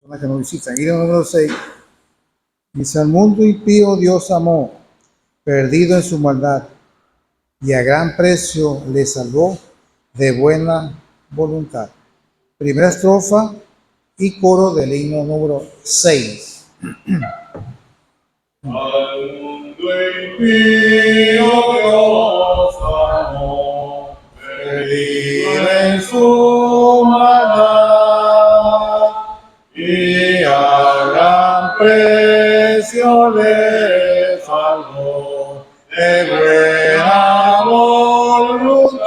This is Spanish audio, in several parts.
personas que nos visitan. Y el número 6 dice: al mundo impío Dios amó, perdido en su maldad, y a gran precio le salvó de buena voluntad. Primera estrofa y coro del himno número 6. Al mundo impío Dios amó, perdido en su maldad, y a gran precio le salvó de buena voluntad.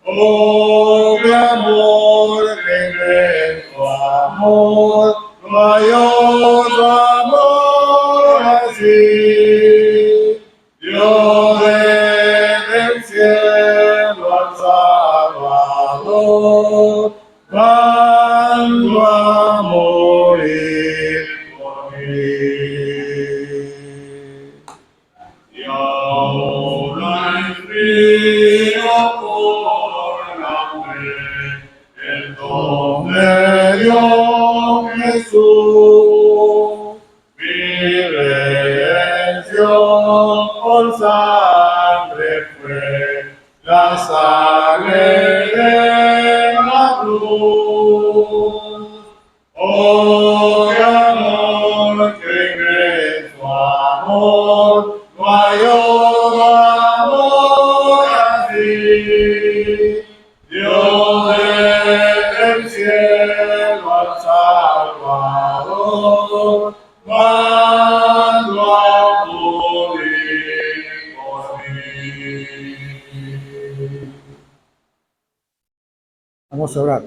Oh, qué amor, qué inmenso amor, no hay otro amor así. Dios desde el cielo al Salvador, mando a morir por mí. Y ahora envío por la fe el don de Dios Jesús, mi redención por sangre fue, la sangre de la cruz. Oh, qué amor, qué inmenso amor, no hay otro amor así. Dios desde el cielo al Salvador, mando a morir por mí. Vamos a orar.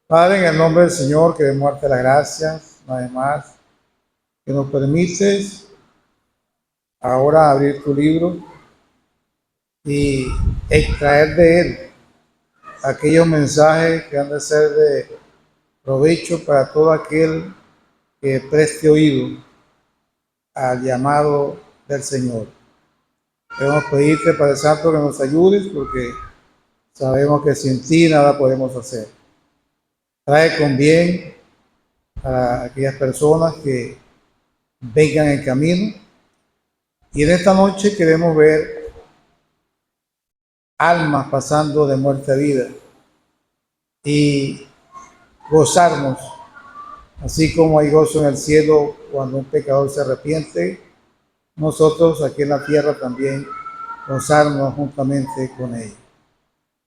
Padre, en el nombre del Señor, queremos darte las gracias, una vez más, que nos permites ahora abrir tu libro y extraer de él aquellos mensajes que han de ser de provecho para todo aquel que preste oído al llamado del Señor. Queremos pedirte, Padre Santo, que nos ayudes, porque sabemos que sin ti nada podemos hacer. Trae con bien a aquellas personas que vengan en camino. Y en esta noche queremos ver almas pasando de muerte a vida y gozarnos, así como hay gozo en el cielo cuando un pecador se arrepiente. Nosotros aquí en la tierra también gozarnos juntamente con ellos.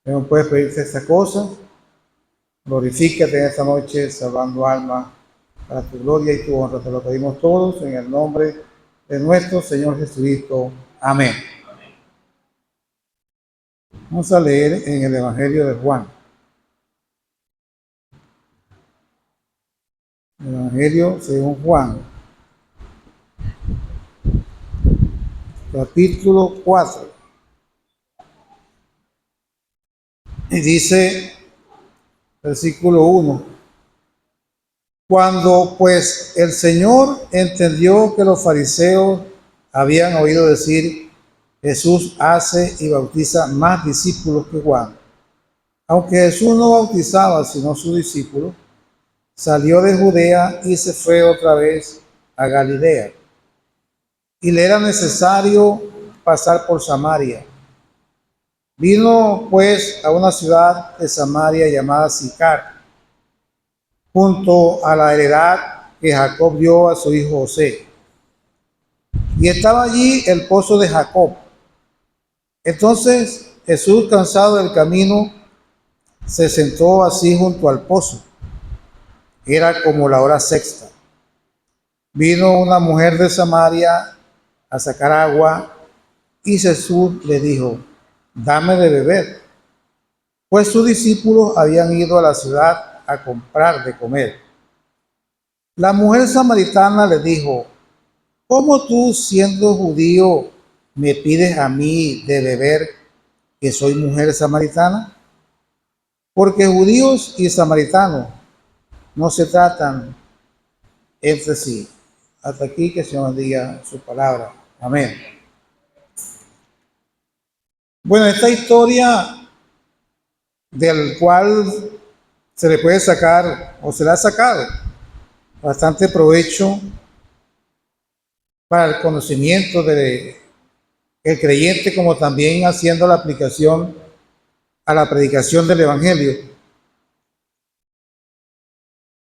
No puedes pedirte esta cosa. Glorifícate en esta noche salvando almas para tu gloria y tu honra. Te lo pedimos todos en el nombre de nuestro Señor Jesucristo. Amén. Vamos a leer en el Evangelio de Juan. El Evangelio según Juan, capítulo 4. Y dice, versículo 1. Cuando pues el Señor entendió que los fariseos habían oído decir: Jesús hace y bautiza más discípulos que Juan, aunque Jesús no bautizaba sino sus discípulos, salió de Judea y se fue otra vez a Galilea. Y le era necesario pasar por Samaria. Vino pues a una ciudad de Samaria llamada Sicar, junto a la heredad que Jacob dio a su hijo José. Y estaba allí el pozo de Jacob. Entonces Jesús, cansado del camino, se sentó así junto al pozo. Era como la hora sexta. Vino una mujer de Samaria a sacar agua y Jesús le dijo: dame de beber, pues sus discípulos habían ido a la ciudad a comprar de comer. La mujer samaritana le dijo: ¿cómo tú, siendo judío, me pides a mí de beber, que soy mujer samaritana? Porque judíos y samaritanos no se tratan entre sí. Hasta aquí, que el Señor diga su palabra. Amén. Bueno, esta historia del cual se le puede sacar, o se le ha sacado, bastante provecho para el conocimiento del creyente, como también haciendo la aplicación a la predicación del Evangelio.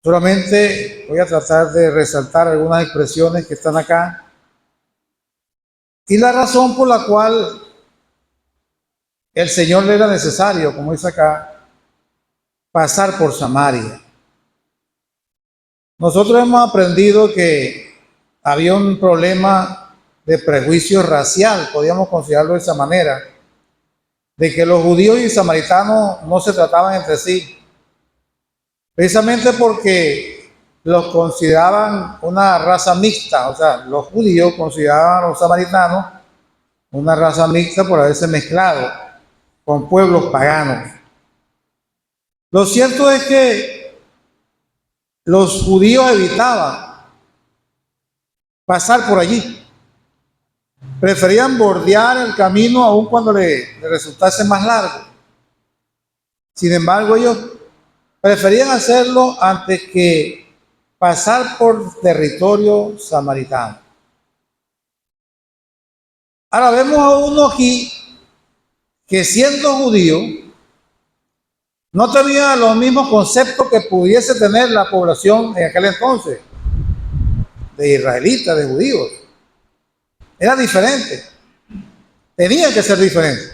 Solamente voy a tratar de resaltar algunas expresiones que están acá y la razón por la cual el Señor le era necesario, como dice acá, pasar por Samaria. Nosotros hemos aprendido que había un problema de prejuicio racial, podríamos considerarlo de esa manera, de que los judíos y samaritanos no se trataban entre sí, precisamente porque los consideraban una raza mixta, o sea, los judíos consideraban a los samaritanos una raza mixta por haberse mezclado con pueblos paganos. Lo cierto es que los judíos evitaban pasar por allí. Preferían bordear el camino aun cuando le resultase más largo. Sin embargo, ellos preferían hacerlo antes que pasar por territorio samaritano. Ahora vemos a uno aquí que, siendo judío, no tenía los mismos conceptos que pudiese tener la población en aquel entonces, de israelitas, de judíos. Era diferente, tenía que ser diferente.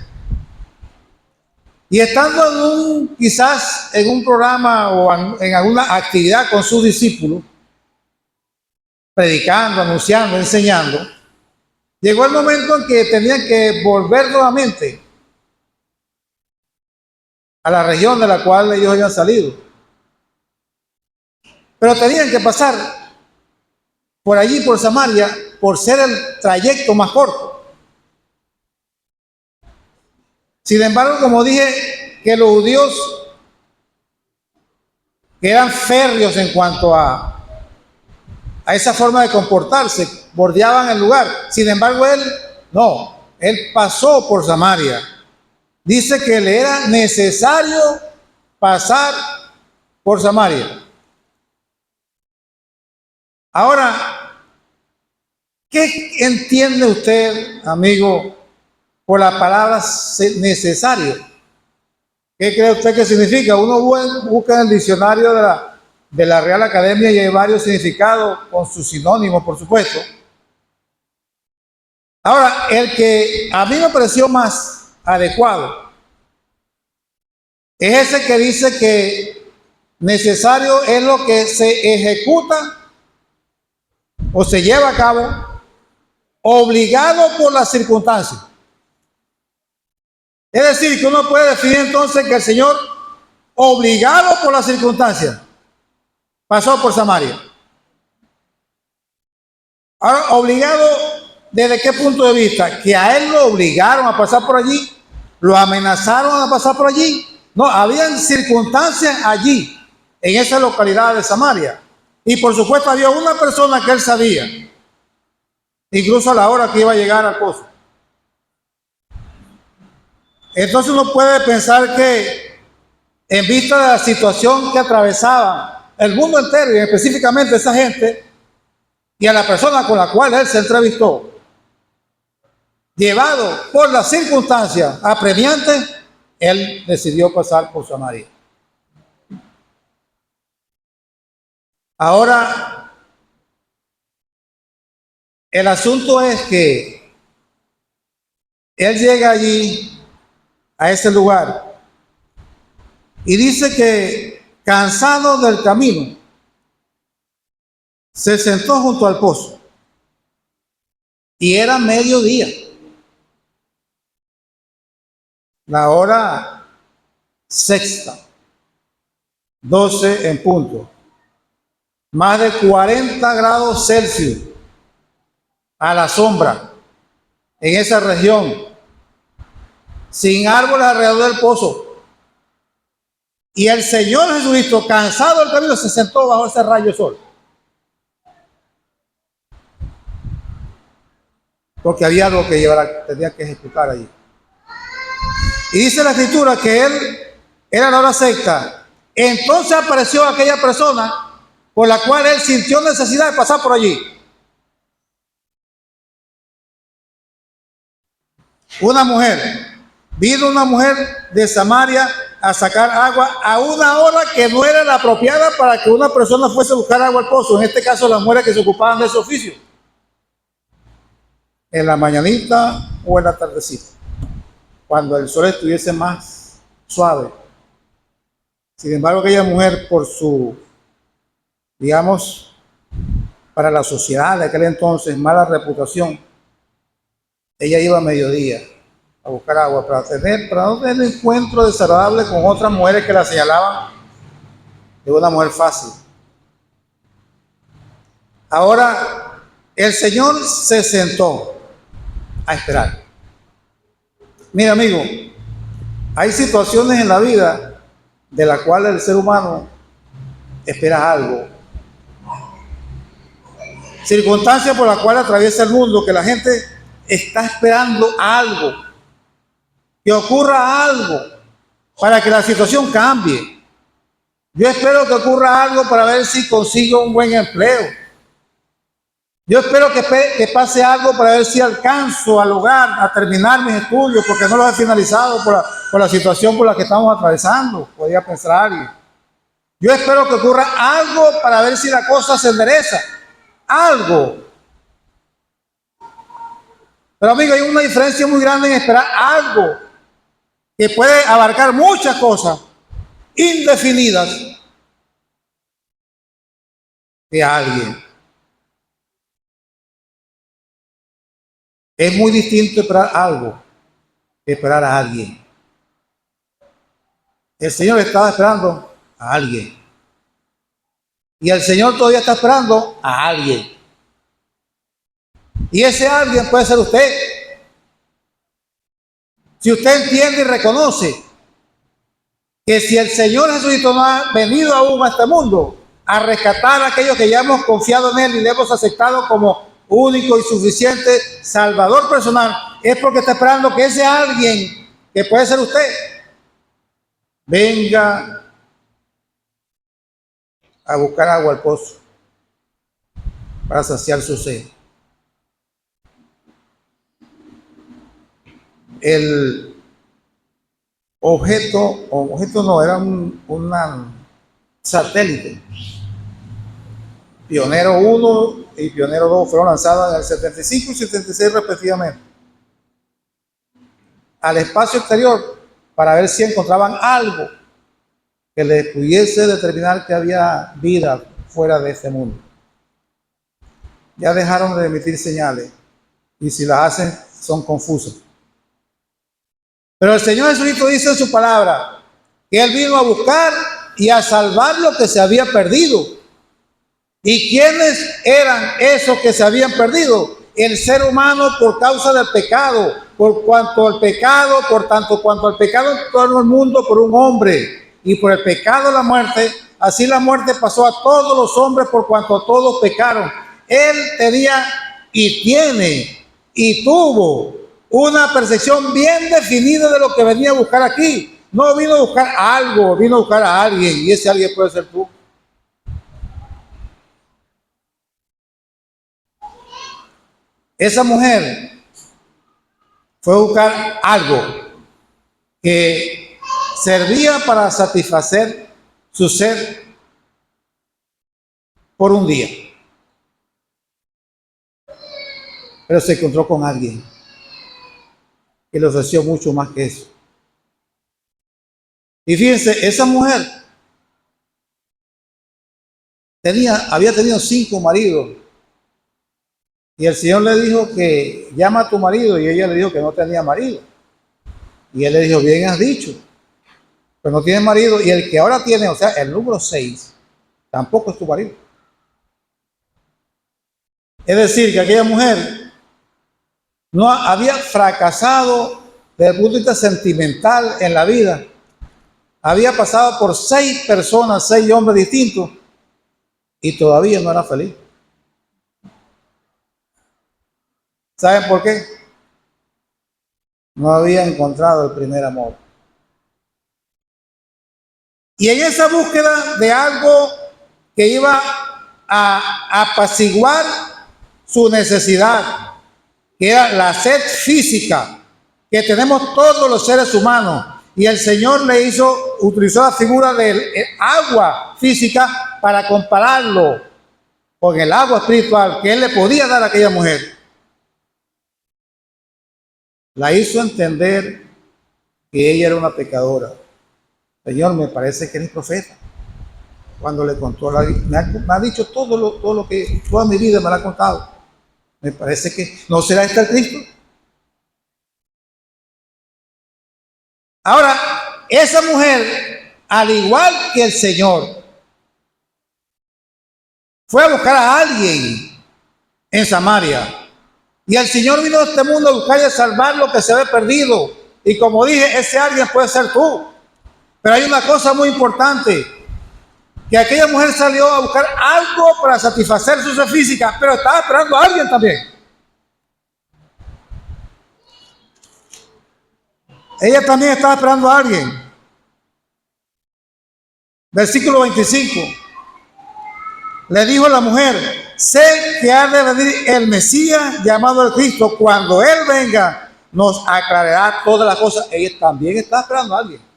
Y estando quizás en un programa o en alguna actividad con sus discípulos, predicando, anunciando, enseñando, llegó el momento en que tenían que volver nuevamente a la región de la cual ellos habían salido. Pero tenían que pasar por allí, por Samaria, por ser el trayecto más corto. Sin embargo, como dije, que los judíos que eran férreos en cuanto a esa forma de comportarse, bordeaban el lugar. Sin embargo, él no, él pasó por Samaria. Dice que le era necesario pasar por Samaria. Ahora, ¿qué entiende usted, amigo, por la palabra necesario? ¿Qué cree usted que significa? Uno busca en el diccionario de la Real Academia y hay varios significados con sus sinónimos, por supuesto. Ahora, el que a mí me pareció más adecuado es ese que dice que necesario es lo que se ejecuta o se lleva a cabo obligado por las circunstancias. Es decir, que uno puede definir entonces que el Señor, obligado por las circunstancias, pasó por Samaria. Ahora, obligado, ¿desde qué punto de vista? Que a él lo obligaron a pasar por allí, lo amenazaron a pasar por allí. No, habían circunstancias allí, en esa localidad de Samaria. Y por supuesto había una persona que él sabía, incluso a la hora que iba a llegar al pozo. Entonces uno puede pensar que, en vista de la situación que atravesaba el mundo entero, y específicamente esa gente, y a la persona con la cual él se entrevistó, llevado por las circunstancias apremiantes, él decidió pasar por Samaria. Ahora, el asunto es que él llega allí, a ese lugar, y dice que, cansado del camino, se sentó junto al pozo. Y era mediodía, la hora sexta, 12 en punto. Más de 40 grados Celsius a la sombra en esa región, sin árboles alrededor del pozo. Y el Señor Jesucristo, cansado del camino, se sentó bajo ese rayo de sol. Porque había algo que tenía que ejecutar allí. Y dice la Escritura que él era la hora sexta, Entonces apareció aquella persona por la cual él sintió necesidad de pasar por allí. Una mujer, vino una mujer de Samaria a sacar agua a una hora que no era la apropiada para que una persona fuese a buscar agua al pozo. En este caso, las mujeres que se ocupaban de ese oficio. En la mañanita o en la tardecita, cuando el sol estuviese más suave. Sin embargo, aquella mujer, por su, digamos, para la sociedad de aquel entonces, mala reputación, ella iba a mediodía a buscar agua para no tener un encuentro desagradable con otras mujeres que la señalaban de una mujer fácil. Ahora, el Señor se sentó a esperar. Mira, amigo, hay situaciones en la vida de las cuales el ser humano espera algo. Circunstancias por las cuales atraviesa el mundo, que la gente está esperando algo, que ocurra algo para que la situación cambie. Yo espero que ocurra algo para ver si consigo un buen empleo. Yo espero que pase algo para ver si alcanzo a lograr, a terminar mis estudios, porque no los he finalizado por la situación por la que estamos atravesando, podría pensar alguien. Yo espero que ocurra algo para ver si la cosa se endereza. Algo. Pero amigo, hay una diferencia muy grande en esperar algo que puede abarcar muchas cosas indefinidas de alguien. Es muy distinto esperar algo que esperar a alguien. El Señor estaba esperando a alguien. Y el Señor todavía está esperando a alguien. Y ese alguien puede ser usted. Si usted entiende y reconoce que si el Señor Jesucristo no ha venido aún a este mundo a rescatar a aquellos que ya hemos confiado en Él y le hemos aceptado como único y suficiente Salvador personal, es porque está esperando que ese alguien, que puede ser usted, venga a buscar agua al pozo para saciar su sed. El objeto no, era un satélite. Pionero 1 y Pionero 2 fueron lanzadas en el 75 y 76 respectivamente al espacio exterior para ver si encontraban algo que les pudiese determinar que había vida fuera de este mundo. Ya dejaron de emitir señales y si las hacen son confusas. Pero el Señor Jesucristo dice en su palabra que Él vino a buscar y a salvar lo que se había perdido. ¿Y quiénes eran esos que se habían perdido? El ser humano por causa del pecado, por tanto cuanto el pecado entró al mundo por un hombre, y por el pecado la muerte, así la muerte pasó a todos los hombres por cuanto todos pecaron. Él tenía y tiene y tuvo una percepción bien definida de lo que venía a buscar aquí. No vino a buscar algo, vino a buscar a alguien, y ese alguien puede ser tú. Esa mujer fue a buscar algo que servía para satisfacer su sed por un día. Pero se encontró con alguien que le ofreció mucho más que eso. Y fíjense, esa mujer había tenido 5 maridos. Y el Señor le dijo que llama a tu marido, y ella le dijo que no tenía marido. Y él le dijo, bien has dicho, pero no tienes marido, y el que ahora tiene, o sea, el número 6, tampoco es tu marido. Es decir, que aquella mujer no había fracasado desde el punto de vista sentimental en la vida. Había pasado por 6 personas, 6 hombres distintos, y todavía no era feliz. ¿Saben por qué? No había encontrado el primer amor. Y en esa búsqueda de algo que iba a apaciguar su necesidad, que era la sed física que tenemos todos los seres humanos, y el Señor utilizó la figura del agua física para compararlo con el agua espiritual que Él le podía dar a aquella mujer. La hizo entender que ella era una pecadora. Señor, me parece que eres profeta. Cuando le contó, me ha dicho todo lo que toda mi vida me lo ha contado. Me parece que no será este el Cristo. Ahora, esa mujer, al igual que el Señor, fue a buscar a alguien en Samaria. Y el Señor vino a este mundo a buscar y a salvar lo que se había perdido. Y como dije, ese alguien puede ser tú. Pero hay una cosa muy importante, que aquella mujer salió a buscar algo para satisfacer su sed física, pero estaba esperando a alguien también. Ella también estaba esperando a alguien. Versículo 25. Le dijo a la mujer: sé que ha de venir el Mesías llamado el Cristo. Cuando Él venga, nos aclarará todas las cosas. Ella también está esperando a alguien.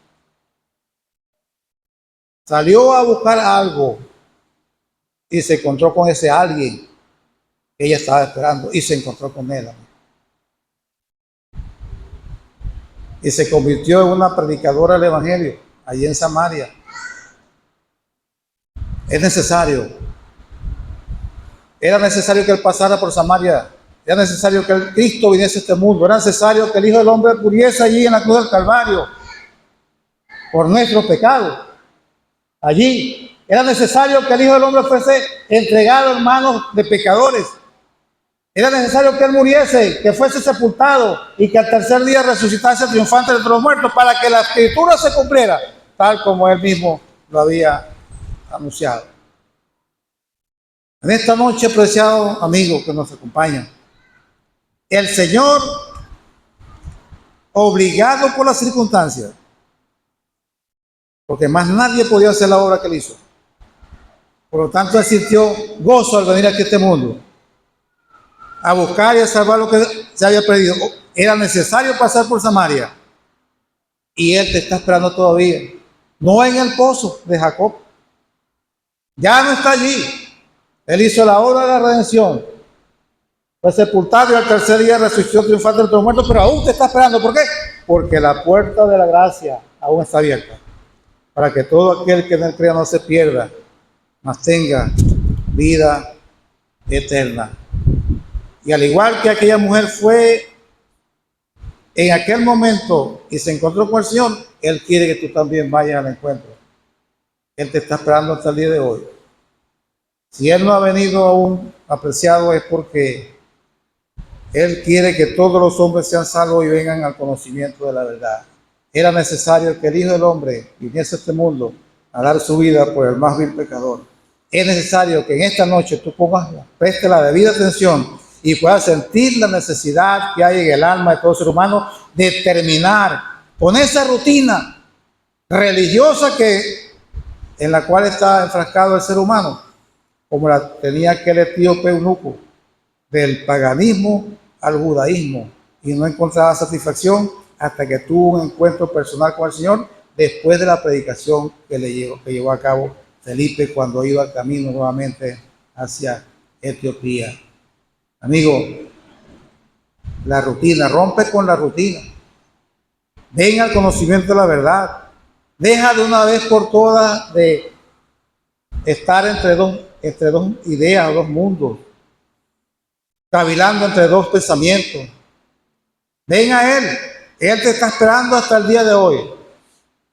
Salió a buscar algo y se encontró con ese alguien que ella estaba esperando, y se encontró con él. Y se convirtió en una predicadora del Evangelio allí en Samaria. Es necesario. Era necesario que Él pasara por Samaria. Era necesario que el Cristo viniese a este mundo. Era necesario que el Hijo del Hombre muriese allí en la cruz del Calvario por nuestros pecados. Allí era necesario que el Hijo del Hombre fuese entregado en manos de pecadores. Era necesario que Él muriese, que fuese sepultado y que al tercer día resucitase triunfante entre los muertos, para que la Escritura se cumpliera, tal como Él mismo lo había anunciado. En esta noche, preciado amigo que nos acompaña, el Señor, obligado por las circunstancias, porque más nadie podía hacer la obra que Él hizo, por lo tanto Él sintió gozo al venir aquí a este mundo a buscar y a salvar lo que se había perdido. Era necesario pasar por Samaria, y Él te está esperando todavía, no en el pozo de Jacob, ya no está allí. Él hizo la obra de la redención, fue sepultado y al tercer día resucitó triunfante entre los muertos, pero aún te está esperando. ¿Por qué? Porque la puerta de la gracia aún está abierta, para que todo aquel que en Él crea no se pierda, mas tenga vida eterna. Y al igual que aquella mujer fue en aquel momento y se encontró con el Señor, Él quiere que tú también vayas al encuentro. Él te está esperando hasta el día de hoy. Si Él no ha venido aún, apreciado, es porque Él quiere que todos los hombres sean salvos y vengan al conocimiento de la verdad. Era necesario que el Hijo del Hombre viniese a este mundo a dar su vida por el más vil pecador. Es necesario que en esta noche tú prestes la debida atención y puedas sentir la necesidad que hay en el alma de todo ser humano de terminar con esa rutina religiosa en la cual está enfrascado el ser humano, como la tenía aquel etíope eunuco, del paganismo al judaísmo, y no encontraba satisfacción hasta que tuvo un encuentro personal con el Señor después de la predicación que llevó a cabo Felipe cuando iba camino nuevamente hacia Etiopía. Amigo, la rutina, rompe con la rutina. Ven al conocimiento de la verdad. Deja de una vez por todas de estar entre dos ideas o dos mundos, cavilando entre dos pensamientos. Ven a Él. Él te está esperando hasta el día de hoy.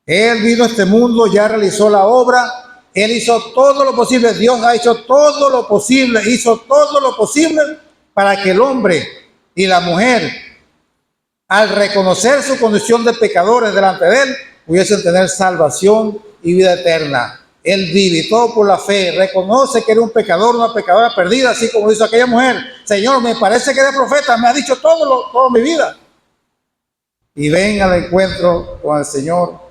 Él vino a este mundo, ya realizó la obra. Él hizo todo lo posible. Dios ha hecho todo lo posible. Hizo todo lo posible para que el hombre y la mujer, al reconocer su condición de pecadores delante de Él, pudiesen tener salvación y vida eterna. Él vive todo por la fe, reconoce que era un pecador, una pecadora perdida, así como hizo aquella mujer. Señor, me parece que eres profeta, me ha dicho toda mi vida. Y ven al encuentro con el Señor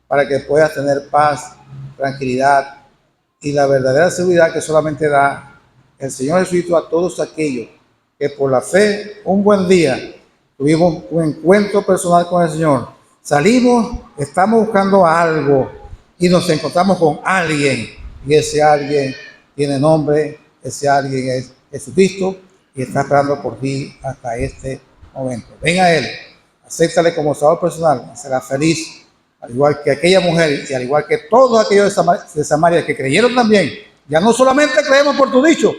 para que puedas tener paz tranquilidad y la verdadera seguridad que solamente da el Señor Jesucristo a todos aquellos que por la fe un buen día tuvimos un encuentro personal con el Señor. Salimos, estamos buscando algo y nos encontramos con alguien y ese alguien tiene nombre, ese alguien es Jesucristo y está esperando por ti hasta este momento. Ven a Él, acéptale como Salvador personal, será feliz, al igual que aquella mujer y al igual que todos aquellos de Samaria que creyeron también. Ya no solamente creemos por tu dicho,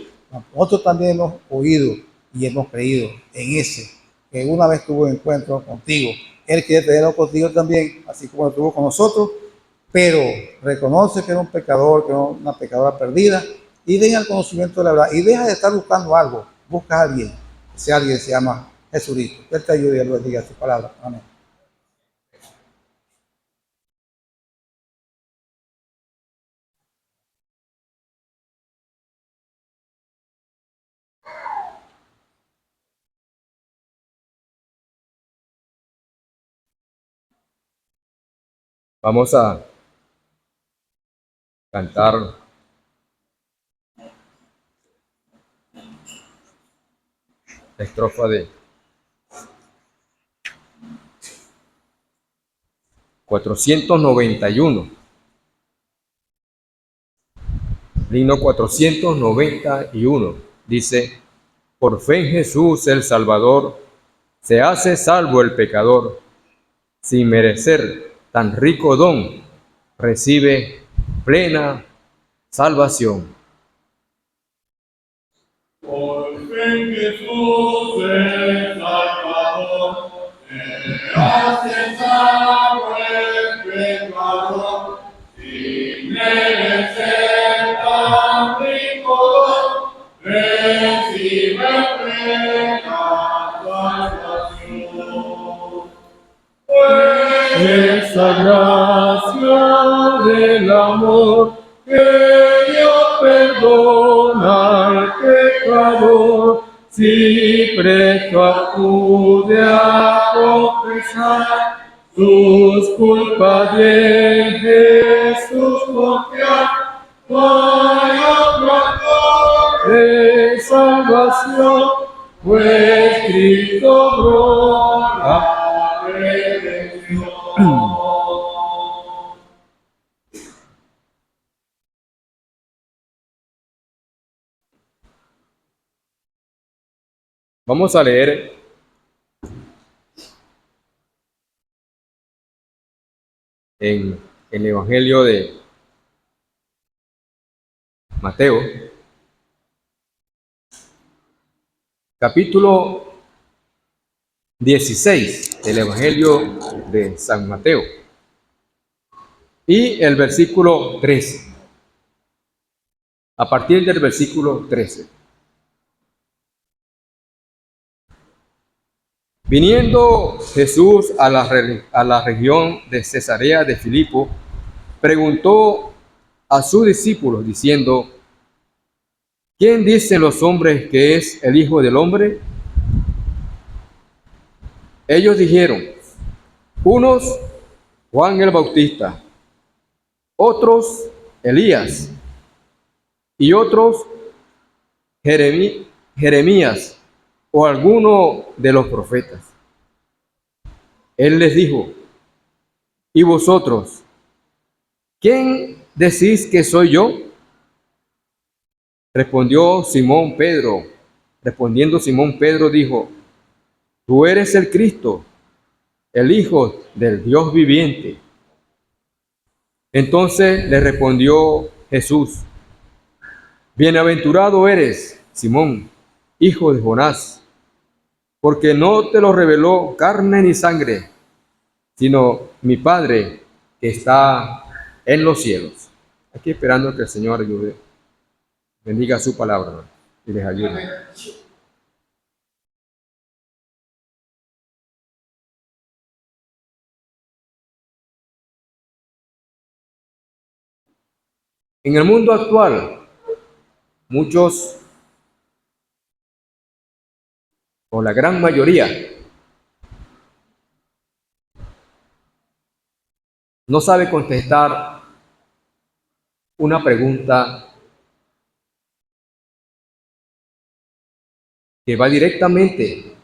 nosotros también hemos oído y hemos creído en ese que una vez tuvo un encuentro contigo. Él quiere tenerlo contigo también, así como lo tuvo con nosotros, pero reconoce que era un pecador, que era una pecadora perdida, y ven al conocimiento de la verdad, y deja de estar buscando algo, busca a alguien, ese alguien se llama Jesucristo. Que Él te ayude y Él bendiga su palabra. Amén. Vamos a cantar la estrofa de 491. Himno 491. Dice: por fe en Jesús el Salvador, se hace salvo el pecador. Sin merecer tan rico don, recibe plena salvación. Por fe en Jesús el Salvador, se hace salvo el pecador, sin merecer tan rico don, recibe plena salvación. Pues esa gracia del amor que Dios perdona al pecador, si presto acude a confesar sus culpas y en Jesús confiar, no hay otro autor de salvación, pues Cristo obró la redención. Vamos a leer en el Evangelio de Mateo, capítulo 16 del Evangelio de San Mateo y el versículo 13. A partir del versículo 13. Viniendo Jesús a la región de Cesarea de Filipo, preguntó a sus discípulos diciendo: ¿quién dicen los hombres que es el Hijo del Hombre? Ellos dijeron: unos, Juan el Bautista, otros, Elías, y otros, Jeremías o alguno de los profetas. Él les dijo: ¿y vosotros, quién decís que soy yo? Respondiendo Simón Pedro dijo: tú eres el Cristo, el Hijo del Dios viviente. Entonces le respondió Jesús: bienaventurado eres, Simón, hijo de Jonás, porque no te lo reveló carne ni sangre, sino mi Padre que está en los cielos. Aquí esperando que el Señor ayude, bendiga su palabra y les ayude. En el mundo actual, muchos, o la gran mayoría, no sabe contestar una pregunta que va directamente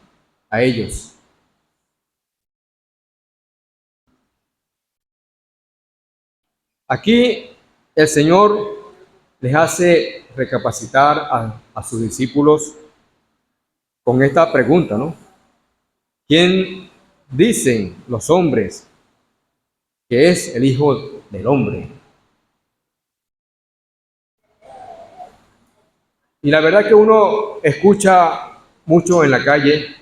a ellos. Aquí el Señor les hace recapacitar a sus discípulos con esta pregunta, ¿no? ¿Quién dicen los hombres que es el Hijo del Hombre? Y la verdad que uno escucha mucho en la calle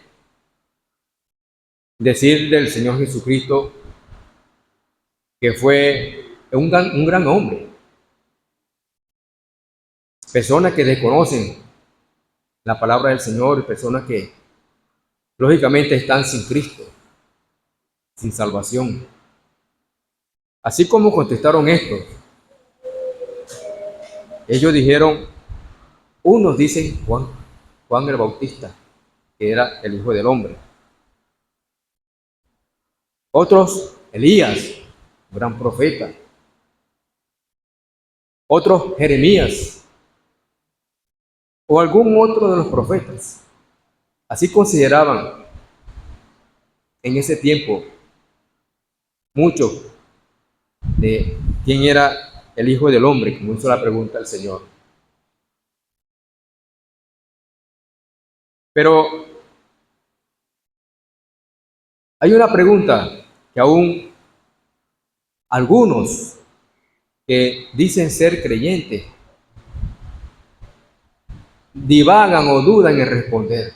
decir del Señor Jesucristo que fue un gran hombre. Personas que desconocen la palabra del Señor y personas que lógicamente están sin Cristo, sin salvación. Así como contestaron esto, ellos dijeron, unos dicen Juan el Bautista, que era el Hijo del Hombre. Otros, Elías, gran profeta. Otros, Jeremías, o algún otro de los profetas. Así consideraban en ese tiempo muchos de quién era el Hijo del Hombre, como hizo la pregunta el Señor. Pero hay una pregunta que aún algunos que dicen ser creyentes divagan o dudan en responder.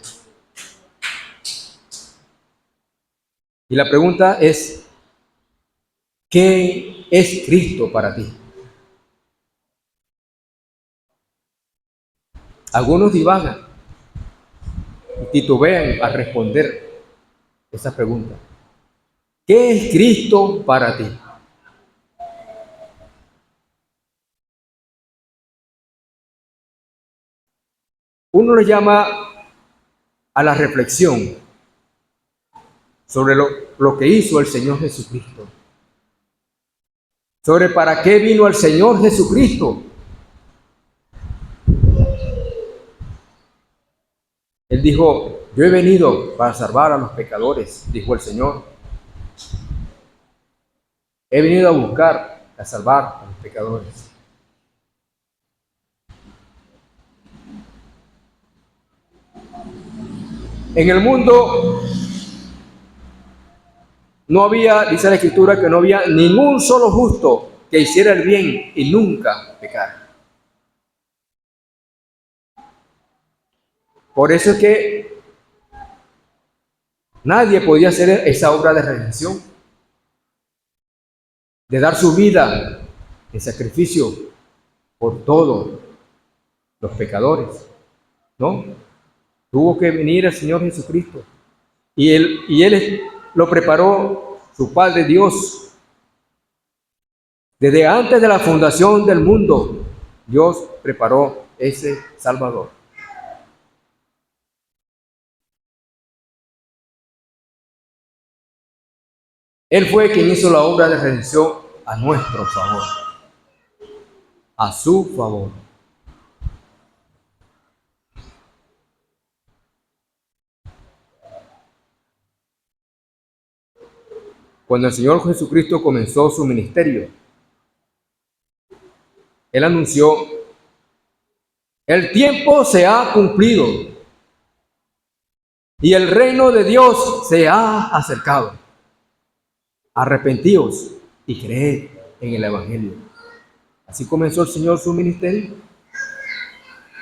Y la pregunta es, ¿qué es Cristo para ti? Algunos divagan y titubean a responder esa pregunta. ¿Qué es Cristo para ti? Uno le llama a la reflexión sobre lo que hizo el Señor Jesucristo, sobre para qué vino el Señor Jesucristo. Él dijo, yo he venido para salvar a los pecadores, dijo el Señor. He venido a buscar, a salvar a los pecadores. En el mundo no había, dice la Escritura, que no había ningún solo justo que hiciera el bien y nunca pecara. Por eso es que nadie podía hacer esa obra de redención, de dar su vida en sacrificio por todos los pecadores, ¿no? Tuvo que venir el Señor Jesucristo. Y Él lo preparó su Padre Dios. Desde antes de la fundación del mundo, Dios preparó ese Salvador. Él fue quien hizo la obra de redención a nuestro favor, a su favor. Cuando el Señor Jesucristo comenzó su ministerio, Él anunció, el tiempo se ha cumplido y el reino de Dios se ha acercado. Arrepentíos y creed en el Evangelio. Así comenzó el Señor su ministerio,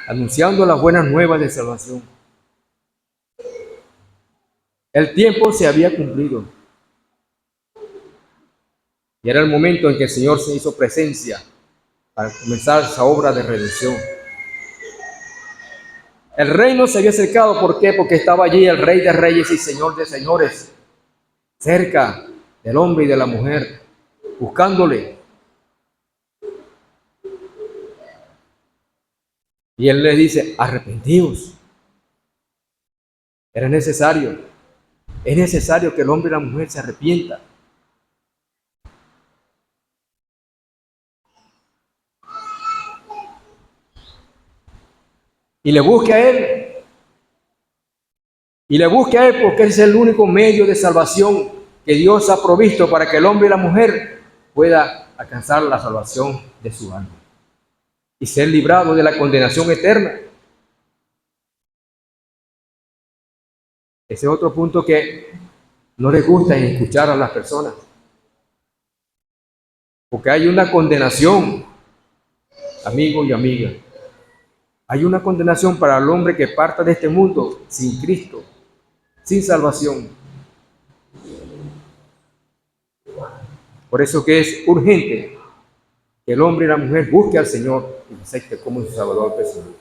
anunciando las buenas nuevas de salvación. El tiempo se había cumplido. Y era el momento en que el Señor se hizo presencia para comenzar esa obra de redención. El reino se había acercado, ¿por qué? Porque estaba allí el Rey de Reyes y Señor de Señores, cerca del hombre y de la mujer, buscándole. Y Él les dice, arrepentíos. Era necesario, es necesario que el hombre y la mujer se arrepientan. y le busque a Él. Y le busque a Él porque es el único medio de salvación que Dios ha provisto para que el hombre y la mujer pueda alcanzar la salvación de su alma y ser librado de la condenación eterna. Ese es otro punto que no les gusta escuchar a las personas. Porque hay una condenación, amigo y amiga. Hay una condenación para el hombre que parta de este mundo sin Cristo, sin salvación. Por eso que es urgente que el hombre y la mujer busquen al Señor y lo acepten como su Salvador personal.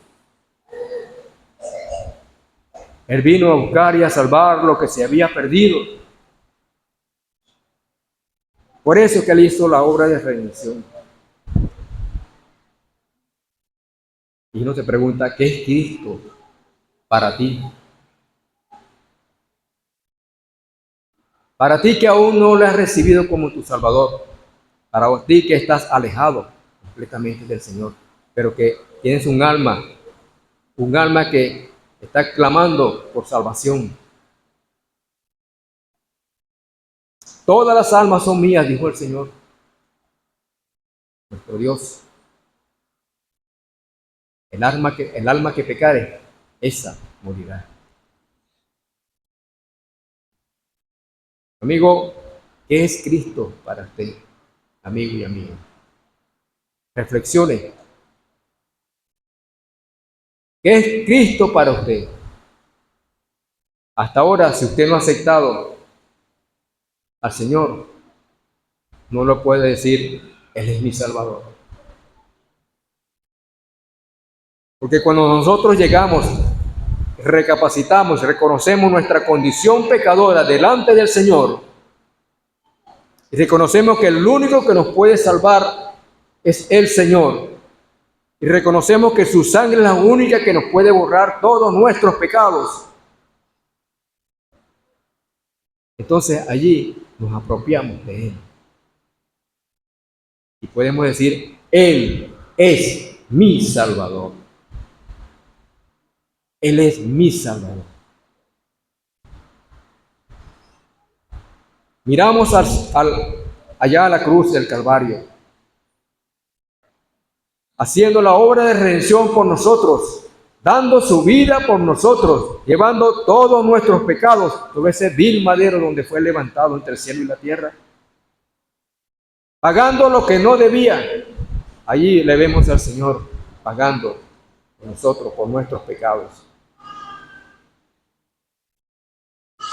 Él vino a buscar y a salvar lo que se había perdido. Por eso que Él hizo la obra de redención. Y uno se pregunta, ¿qué es Cristo para ti? Para ti que aún no lo has recibido como tu Salvador. Para ti que estás alejado completamente del Señor, pero que tienes un alma que está clamando por salvación. Todas las almas son mías, dijo el Señor, nuestro Dios. El alma que pecare, esa morirá. Amigo, ¿qué es Cristo para usted, amigo y amiga? Reflexione. ¿Qué es Cristo para usted? Hasta ahora, si usted no ha aceptado al Señor, no lo puede decir, Él es mi Salvador. Porque cuando nosotros llegamos, recapacitamos, reconocemos nuestra condición pecadora delante del Señor y reconocemos que el único que nos puede salvar es el Señor y reconocemos que su sangre es la única que nos puede borrar todos nuestros pecados, entonces allí nos apropiamos de Él y podemos decir, Él es mi Salvador. Él es mi Salvador. Miramos allá a la cruz del Calvario, haciendo la obra de redención por nosotros, dando su vida por nosotros, llevando todos nuestros pecados sobre ese vil madero donde fue levantado entre el cielo y la tierra, pagando lo que no debía. Allí le vemos al Señor pagando por nosotros, por nuestros pecados.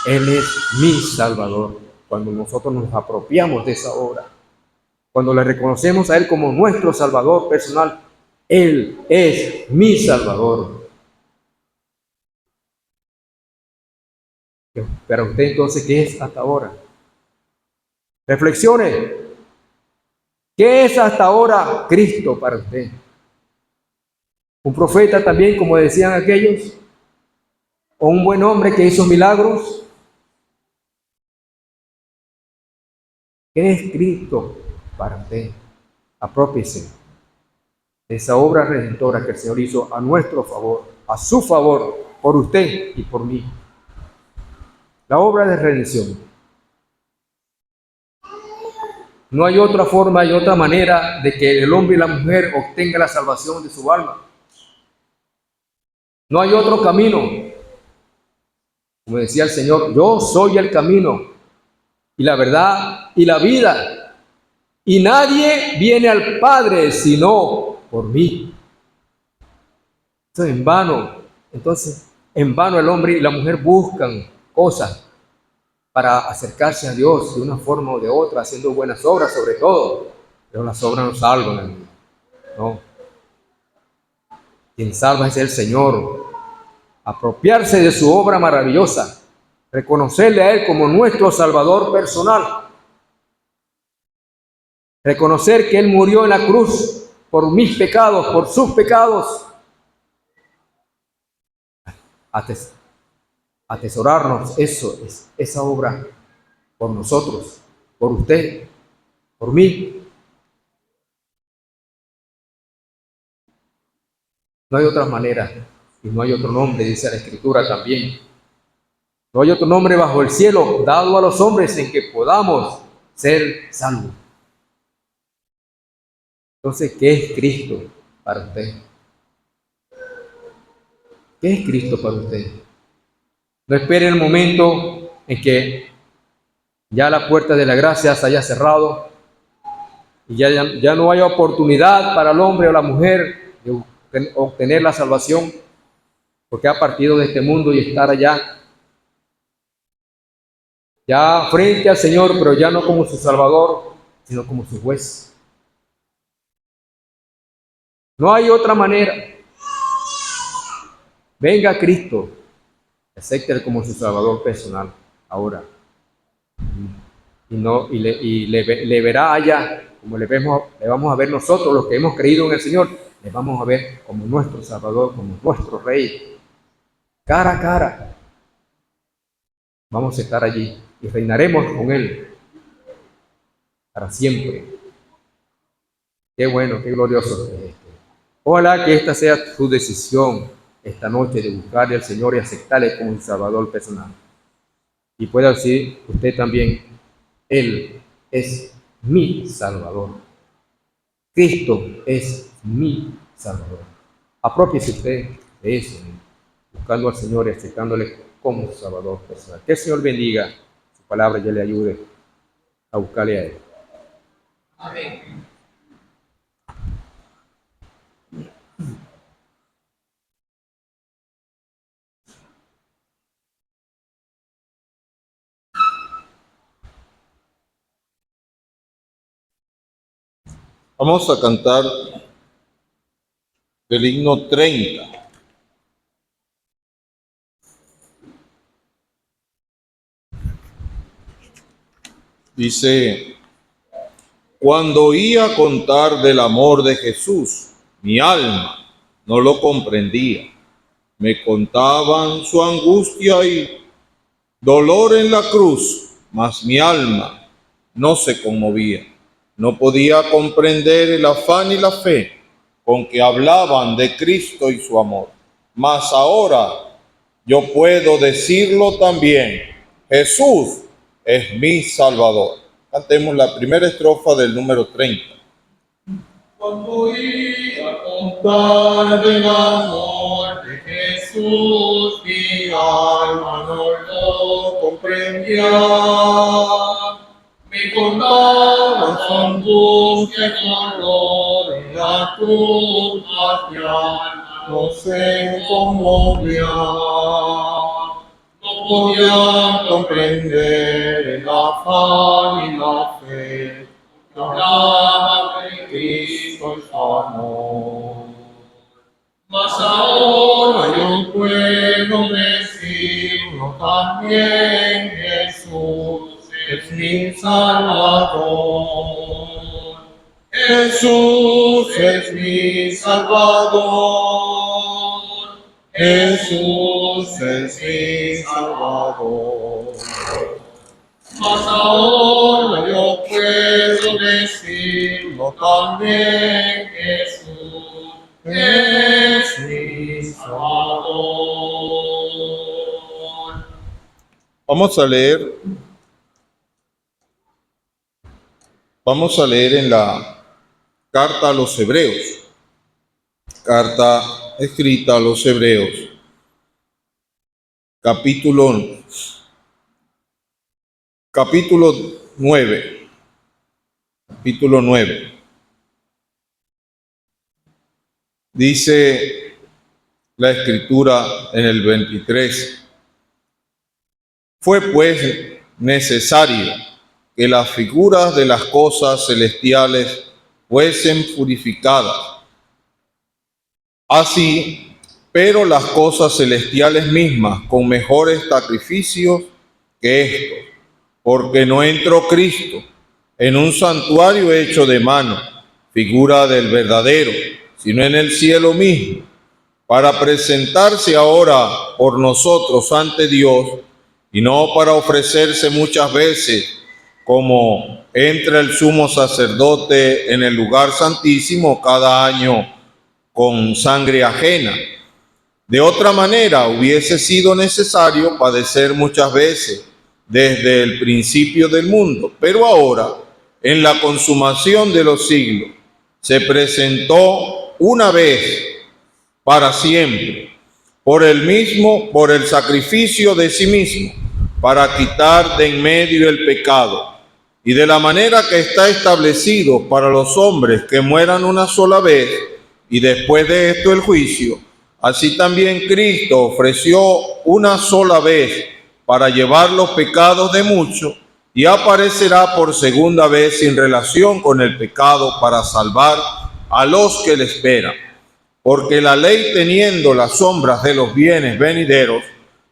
Él es mi Salvador. Cuando nosotros nos apropiamos de esa obra, cuando le reconocemos a Él como nuestro Salvador personal, Él es mi Salvador. Pero usted entonces, ¿qué es hasta ahora? Reflexione. ¿Qué es hasta ahora Cristo para usted? ¿Un profeta también, como decían aquellos? ¿O un buen hombre que hizo milagros? ¿Qué es Cristo para usted? Apropiese de esa obra redentora que el Señor hizo a nuestro favor, a su favor, por usted y por mí. La obra de redención. No hay otra forma y otra manera de que el hombre y la mujer obtengan la salvación de su alma. No hay otro camino. Como decía el Señor, yo soy el camino y la verdad y la vida. Y nadie viene al Padre sino por mí. Esto es en vano. Entonces, en vano el hombre y la mujer buscan cosas para acercarse a Dios de una forma o de otra, haciendo buenas obras sobre todo. Pero las obras no salvan, amigo. No. Quien salva es el Señor. Apropiarse de su obra maravillosa. Reconocerle a Él como nuestro Salvador personal. Reconocer que Él murió en la cruz por mis pecados, por sus pecados. Atesorarnos eso, esa obra por nosotros, por usted, por mí. No hay otra manera y no hay otro nombre, dice la Escritura también. No hay otro nombre bajo el cielo dado a los hombres en que podamos ser salvos. Entonces, ¿qué es Cristo para usted? ¿Qué es Cristo para usted? No espere el momento en que ya la puerta de la gracia se haya cerrado y ya no haya oportunidad para el hombre o la mujer de obtener la salvación, porque ha partido de este mundo y estar allá, ya frente al Señor, pero ya no como su Salvador, sino como su juez. No hay otra manera. Venga Cristo, acéptelo como su Salvador personal ahora. Y le verá allá, como le vamos a ver nosotros, los que hemos creído en el Señor, le vamos a ver como nuestro Salvador, como nuestro Rey, cara a cara. Vamos a estar allí y reinaremos con Él para siempre. Qué bueno, qué glorioso es esto. Ojalá que esta sea su decisión esta noche de buscarle al Señor y aceptarle como un Salvador personal. Y pueda decir usted también, Él es mi Salvador. Cristo es mi Salvador. Apropiese usted de eso, buscando al Señor y aceptándole como su Salvador personal. Que el Señor bendiga su palabra y le ayude a buscarle a Él. Amén. Vamos a cantar el himno 30. Dice: cuando oía contar del amor de Jesús, mi alma no lo comprendía. Me contaban su angustia y dolor en la cruz, mas mi alma no se conmovía. No podía comprender el afán y la fe con que hablaban de Cristo y su amor. Mas ahora yo puedo decirlo también: Jesús es mi Salvador. Cantemos la primera estrofa del número 30. Cuando oía contar del amor de Jesús, mi alma no lo comprendía. Me contaba su angustia y dolor en la cruz, mas mi alma no se conmovía. No podía comprender el afán y la fe que hablaba de Cristo y su amor. Mas ahora yo puedo decirlo también: Jesús es mi Salvador. Jesús es mi Salvador. Jesús es mi Salvador. Mas ahora yo puedo decirlo también: Jesús es mi Salvador. Vamos a leer en la carta a los Hebreos, carta escrita a los Hebreos, capítulo 9. Capítulo 9. Dice la Escritura en el 23: fue pues necesario que las figuras de las cosas celestiales fuesen purificadas. Así, pero las cosas celestiales mismas con mejores sacrificios que estos, porque no entró Cristo en un santuario hecho de mano, figura del verdadero, sino en el cielo mismo, para presentarse ahora por nosotros ante Dios, y no para ofrecerse muchas veces, como entra el sumo sacerdote en el lugar santísimo cada año con sangre ajena. De otra manera, hubiese sido necesario padecer muchas veces desde el principio del mundo, pero ahora, en la consumación de los siglos, se presentó una vez para siempre por el sacrificio de sí mismo, para quitar de en medio el pecado, y de la manera que está establecido para los hombres que mueran una sola vez, y después de esto el juicio, así también Cristo ofreció una sola vez para llevar los pecados de muchos, y aparecerá por segunda vez sin relación con el pecado para salvar a los que le esperan. Porque la ley, teniendo las sombras de los bienes venideros,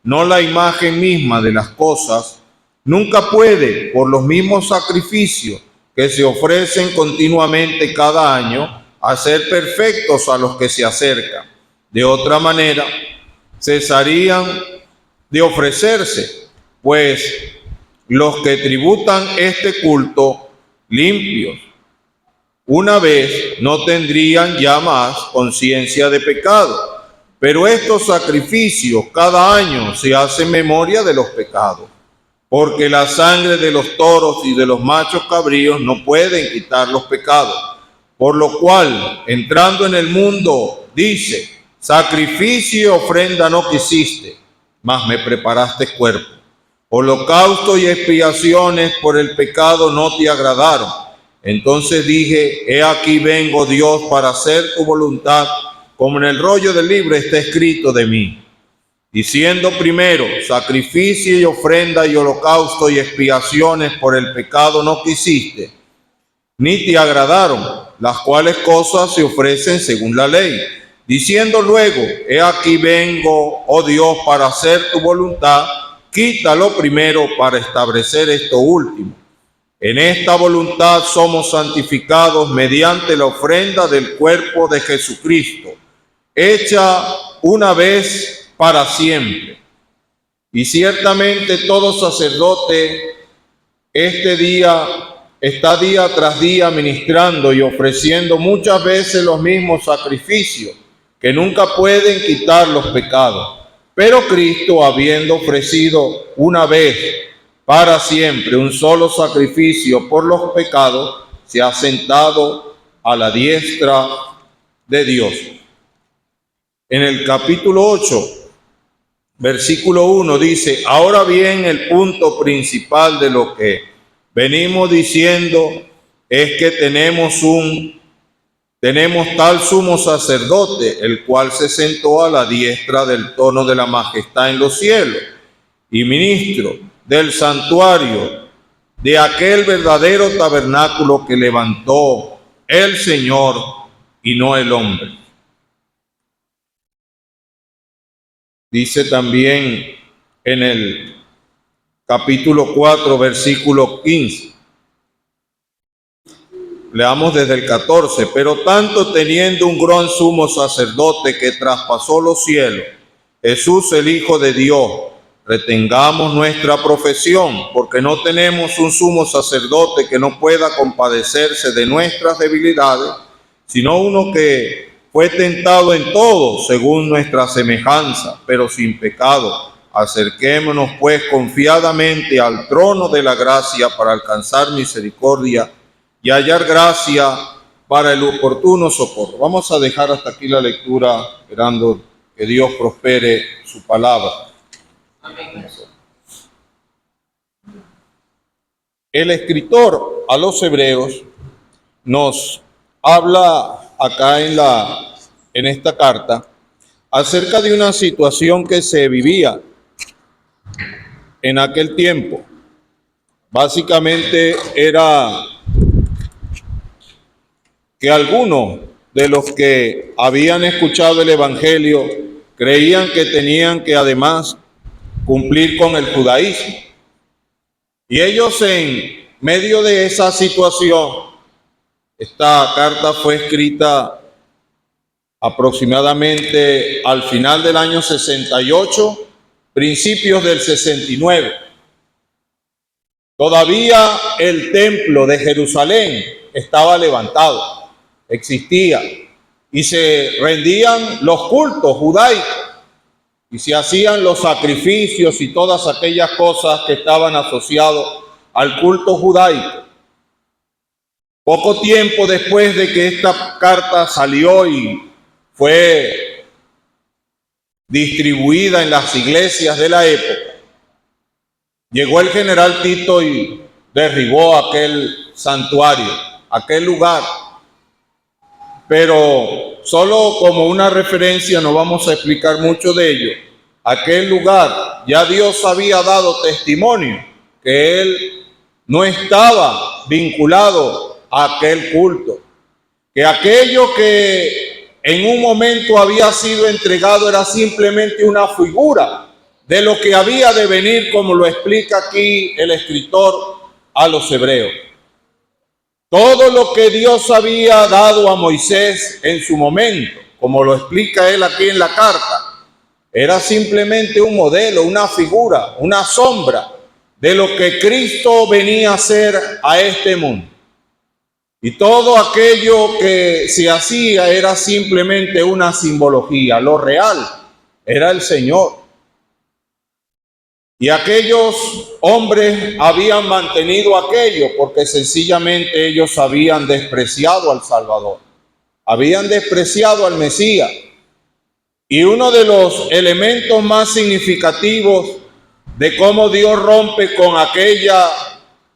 no la imagen misma de las cosas, nunca puede, por los mismos sacrificios que se ofrecen continuamente cada año, hacer perfectos a los que se acercan. De otra manera, cesarían de ofrecerse, pues los que tributan este culto limpios una vez no tendrían ya más conciencia de pecado. Pero estos sacrificios cada año se hacen memoria de los pecados, porque la sangre de los toros y de los machos cabríos no pueden quitar los pecados. Por lo cual, entrando en el mundo, dice: sacrificio y ofrenda no quisiste, mas me preparaste cuerpo. Holocausto y expiaciones por el pecado no te agradaron. Entonces dije: he aquí vengo, Dios, para hacer tu voluntad, como en el rollo del libro está escrito de mí. Diciendo primero: sacrificio y ofrenda y holocausto y expiaciones por el pecado no quisiste, ni te agradaron, las cuales cosas se ofrecen según la ley. Diciendo luego: he aquí vengo, oh Dios, para hacer tu voluntad, quítalo primero para establecer esto último. En esta voluntad somos santificados mediante la ofrenda del cuerpo de Jesucristo, hecha una vez para siempre. Y ciertamente todo sacerdote está día tras día ministrando y ofreciendo muchas veces los mismos sacrificios, que nunca pueden quitar los pecados. Pero Cristo, habiendo ofrecido una vez para siempre un solo sacrificio por los pecados, se ha sentado a la diestra de Dios. En el capítulo 8, versículo 1 dice: ahora bien, el punto principal de lo que venimos diciendo es que tenemos tal sumo sacerdote, el cual se sentó a la diestra del trono de la majestad en los cielos, y ministro del santuario, de aquel verdadero tabernáculo que levantó el Señor y no el hombre. Dice también en el capítulo 4, versículo 15. Leamos desde el 14. Pero tanto teniendo un gran sumo sacerdote que traspasó los cielos, Jesús el Hijo de Dios, retengamos nuestra profesión, porque no tenemos un sumo sacerdote que no pueda compadecerse de nuestras debilidades, sino uno que fue tentado en todo según nuestra semejanza, pero sin pecado. Acerquémonos pues confiadamente al trono de la gracia para alcanzar misericordia y hallar gracia para el oportuno socorro. Vamos a dejar hasta aquí la lectura, esperando que Dios prospere su palabra. Amén. El escritor a los Hebreos nos habla acá en esta carta acerca de una situación que se vivía en aquel tiempo. Básicamente era que algunos de los que habían escuchado el evangelio creían que tenían que además cumplir con el judaísmo. Y ellos, en medio de esa situación, esta carta fue escrita aproximadamente al final del año 68, principios del 69. Todavía el templo de Jerusalén estaba levantado, existía, y se rendían los cultos judaicos. y se hacían los sacrificios y todas aquellas cosas que estaban asociadas al culto judaico. Poco tiempo después de que esta carta salió y fue distribuida en las iglesias de la época, llegó el general Tito y derribó aquel santuario, aquel lugar. Pero solo como una referencia, no vamos a explicar mucho de ello. Aquel lugar, ya Dios había dado testimonio que él no estaba vinculado a aquel culto, que aquello que en un momento había sido entregado era simplemente una figura de lo que había de venir, como lo explica aquí el escritor a los hebreos. Todo lo que Dios había dado a Moisés en su momento, como lo explica él aquí en la carta, era simplemente un modelo, una figura, una sombra de lo que Cristo venía a hacer a este mundo. Y todo aquello que se hacía era simplemente una simbología. Lo real era el Señor. Y aquellos hombres habían mantenido aquello porque sencillamente ellos habían despreciado al Salvador, habían despreciado al Mesías. Y uno de los elementos más significativos de cómo Dios rompe con aquella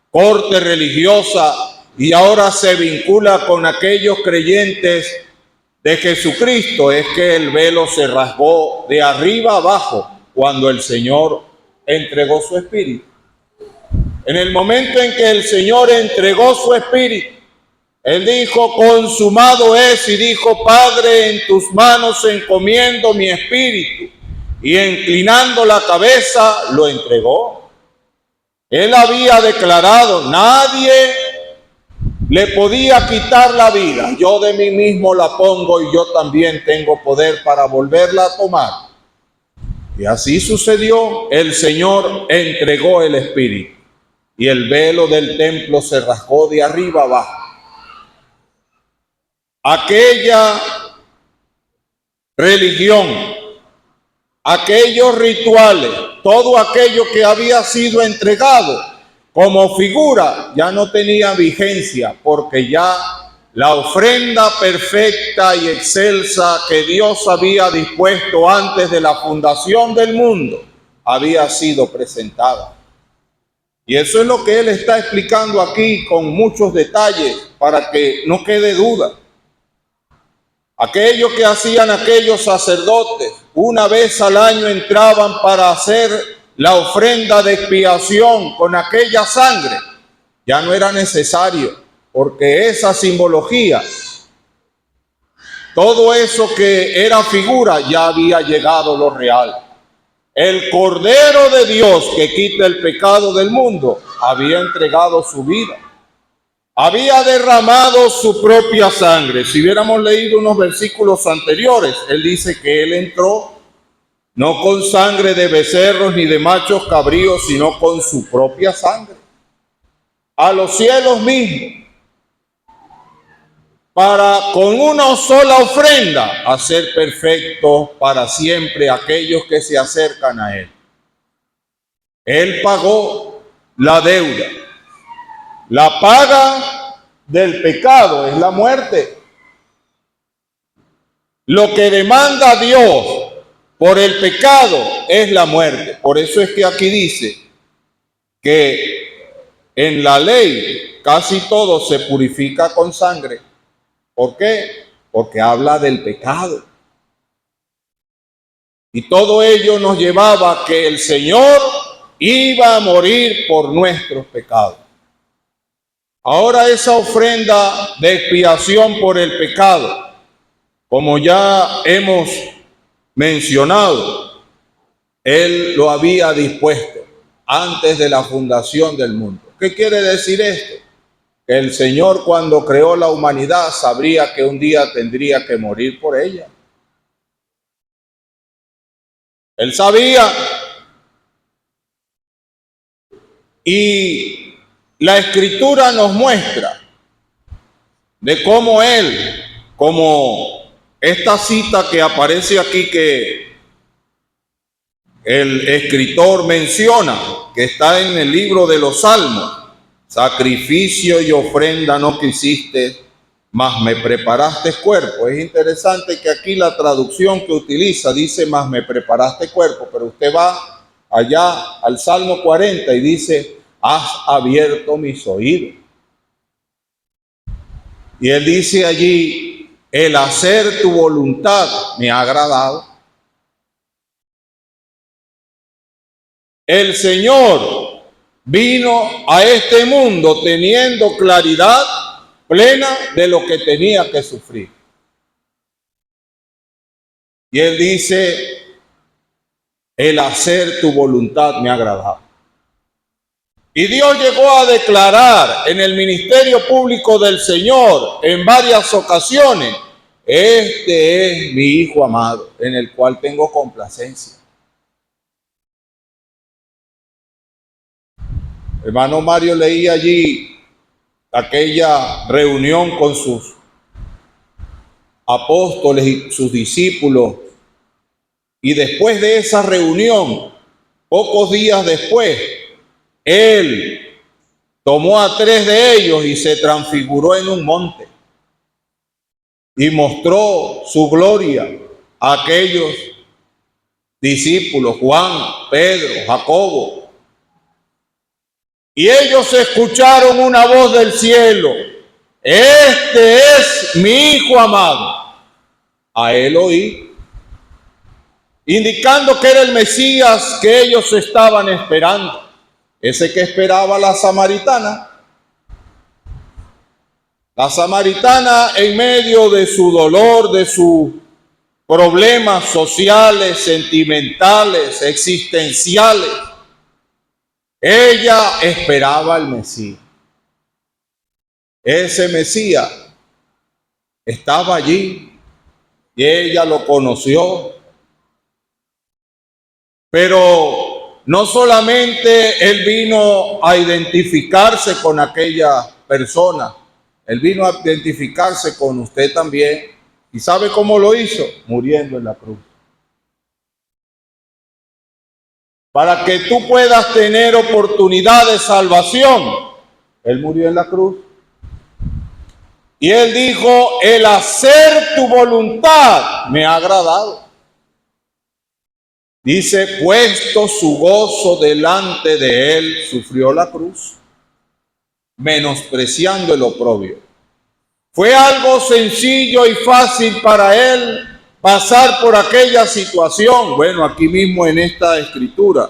corte religiosa y ahora se vincula con aquellos creyentes de Jesucristo es que el velo se rasgó de arriba abajo cuando el Señor entregó su espíritu. En el momento en que el Señor entregó su espíritu, Él dijo, consumado es, y dijo, Padre, en tus manos encomiendo mi espíritu. Y inclinando la cabeza, lo entregó. Él había declarado, nadie le podía quitar la vida. Yo de mí mismo la pongo y yo también tengo poder para volverla a tomar. Y así sucedió, el Señor entregó el Espíritu y el velo del templo se rasgó de arriba abajo. Aquella religión, aquellos rituales, todo aquello que había sido entregado como figura ya no tenía vigencia, porque ya la ofrenda perfecta y excelsa que Dios había dispuesto antes de la fundación del mundo había sido presentada. Y eso es lo que él está explicando aquí con muchos detalles para que no quede duda. Aquello que hacían aquellos sacerdotes, una vez al año entraban para hacer la ofrenda de expiación con aquella sangre, ya no era necesario, porque esa simbología, todo eso que era figura, ya había llegado lo real. El Cordero de Dios que quita el pecado del mundo había entregado su vida, había derramado su propia sangre. Si hubiéramos leído unos versículos anteriores, él dice que él entró no con sangre de becerros ni de machos cabríos, sino con su propia sangre a los cielos mismos, para con una sola ofrenda hacer perfecto para siempre aquellos que se acercan a él. Él pagó la deuda. La paga del pecado es la muerte. Lo que demanda Dios por el pecado es la muerte. Por eso es que aquí dice que en la ley casi todo se purifica con sangre. ¿Por qué? Porque habla del pecado. Y todo ello nos llevaba a que el Señor iba a morir por nuestros pecados. Ahora esa ofrenda de expiación por el pecado, como ya hemos mencionado, Él lo había dispuesto antes de la fundación del mundo. ¿Qué quiere decir esto? Que el Señor, cuando creó la humanidad, sabría que un día tendría que morir por ella. Él sabía. Y la Escritura nos muestra de cómo Él, como esta cita que aparece aquí, que el escritor menciona, que está en el libro de los Salmos: sacrificio y ofrenda no quisiste, mas me preparaste cuerpo. Es interesante que aquí la traducción que utiliza dice mas me preparaste cuerpo, pero usted va allá al Salmo 40 y dice has abierto mis oídos. Y él dice allí, el hacer tu voluntad me ha agradado. El Señor vino a este mundo teniendo claridad plena de lo que tenía que sufrir. Y él dice, el hacer tu voluntad me ha agradado. Y Dios llegó a declarar en el ministerio público del Señor en varias ocasiones, este es mi Hijo amado, en el cual tengo complacencia. Hermano Mario leía allí aquella reunión con sus apóstoles y sus discípulos, y después de esa reunión, pocos días después, él tomó a 3 de ellos y se transfiguró en un monte y mostró su gloria a aquellos discípulos, Juan, Pedro, Jacobo. Y ellos escucharon una voz del cielo: este es mi Hijo amado, a él oí, indicando que era el Mesías que ellos estaban esperando, ese que esperaba la samaritana. La samaritana, en medio de su dolor, de sus problemas sociales, sentimentales, existenciales, ella esperaba al Mesías. Ese Mesías estaba allí y ella lo conoció. Pero no solamente él vino a identificarse con aquella persona, él vino a identificarse con usted también. ¿Y sabe cómo lo hizo? Muriendo en la cruz. Para que tú puedas tener oportunidad de salvación, él murió en la cruz. Y él dijo, el hacer tu voluntad me ha agradado. Dice, puesto su gozo delante de él, sufrió la cruz, menospreciando el oprobio. Fue algo sencillo y fácil para él pasar por aquella situación. Bueno, aquí mismo en esta escritura,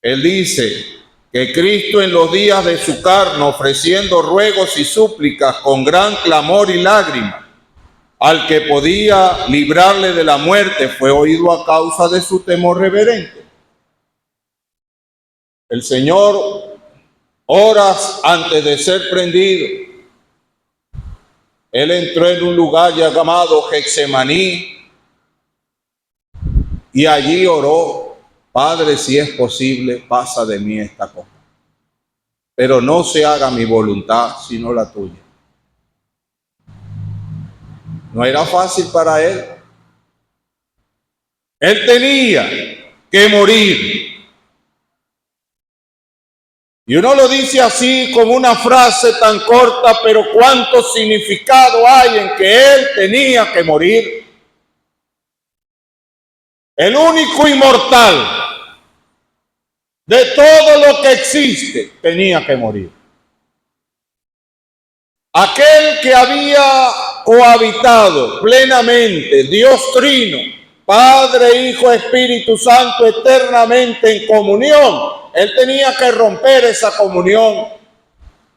él dice que Cristo en los días de su carne, ofreciendo ruegos y súplicas con gran clamor y lágrimas, al que podía librarle de la muerte, fue oído a causa de su temor reverente. El Señor, horas antes de ser prendido, él entró en un lugar llamado Getsemaní y allí oró, Padre, si es posible, pasa de mí esta copa, pero no se haga mi voluntad, sino la tuya. No era fácil para él. Él tenía que morir. Y uno lo dice así como una frase tan corta, pero cuánto significado hay en que él tenía que morir. El único inmortal de todo lo que existe tenía que morir. Aquel que había cohabitado plenamente, Dios Trino, Padre, Hijo, Espíritu Santo, eternamente en comunión, él tenía que romper esa comunión,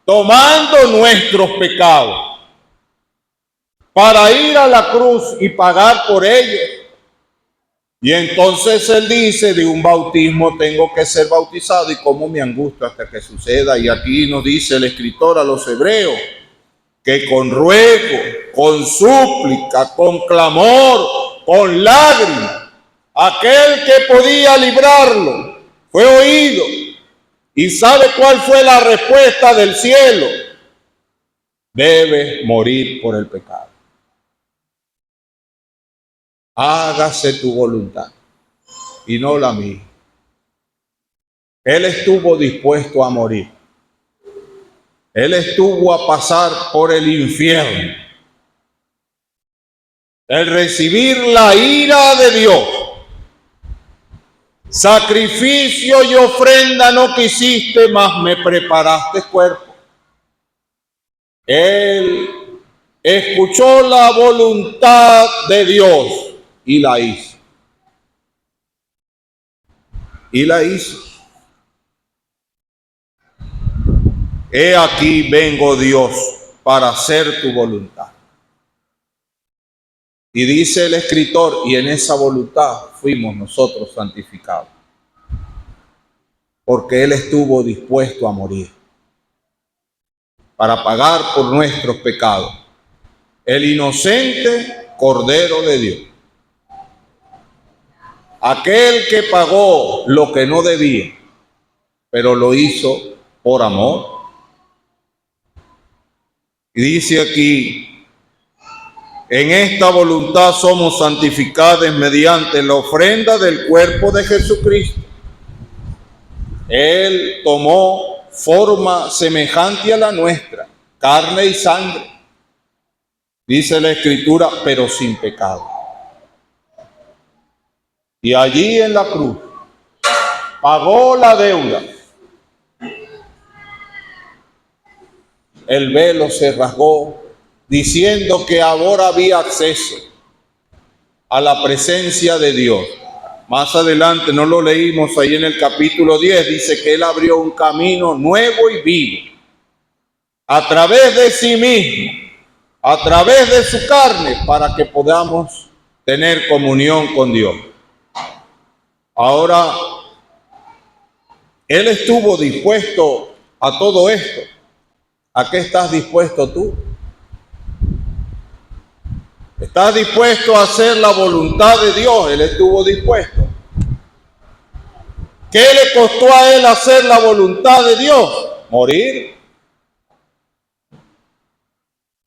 tomando nuestros pecados, para ir a la cruz y pagar por ellos. Y entonces él dice, de un bautismo tengo que ser bautizado, y cómo me angustio hasta que suceda. Y aquí nos dice el escritor a los hebreos, que con ruego, con súplica, con clamor, con lágrimas, aquel que podía librarlo fue oído. ¿Y sabe cuál fue la respuesta del cielo? Debe morir por el pecado. Hágase tu voluntad. y no la mía. Él estuvo dispuesto a morir. Él estuvo a pasar por el infierno. El recibir la ira de Dios. Sacrificio y ofrenda no quisiste, mas me preparaste cuerpo. Él escuchó la voluntad de Dios y la hizo. Y la hizo. He aquí vengo, Dios, para hacer tu voluntad. Y dice el escritor, y en esa voluntad fuimos nosotros santificados. Porque Él estuvo dispuesto a morir para pagar por nuestros pecados. El inocente Cordero de Dios. Aquel que pagó lo que no debía, pero lo hizo por amor. Y dice aquí, en esta voluntad somos santificados mediante la ofrenda del cuerpo de Jesucristo. Él tomó forma semejante a la nuestra, carne y sangre. Dice la Escritura, pero sin pecado. Y allí en la cruz pagó la deuda. El velo se rasgó, diciendo que ahora había acceso a la presencia de Dios. Más adelante, no lo leímos ahí en el capítulo 10, dice que Él abrió un camino nuevo y vivo, a través de sí mismo, a través de su carne, para que podamos tener comunión con Dios. Ahora, Él estuvo dispuesto a todo esto. ¿A qué estás dispuesto tú? ¿Estás dispuesto a hacer la voluntad de Dios? Él estuvo dispuesto. ¿Qué le costó a Él hacer la voluntad de Dios? Morir.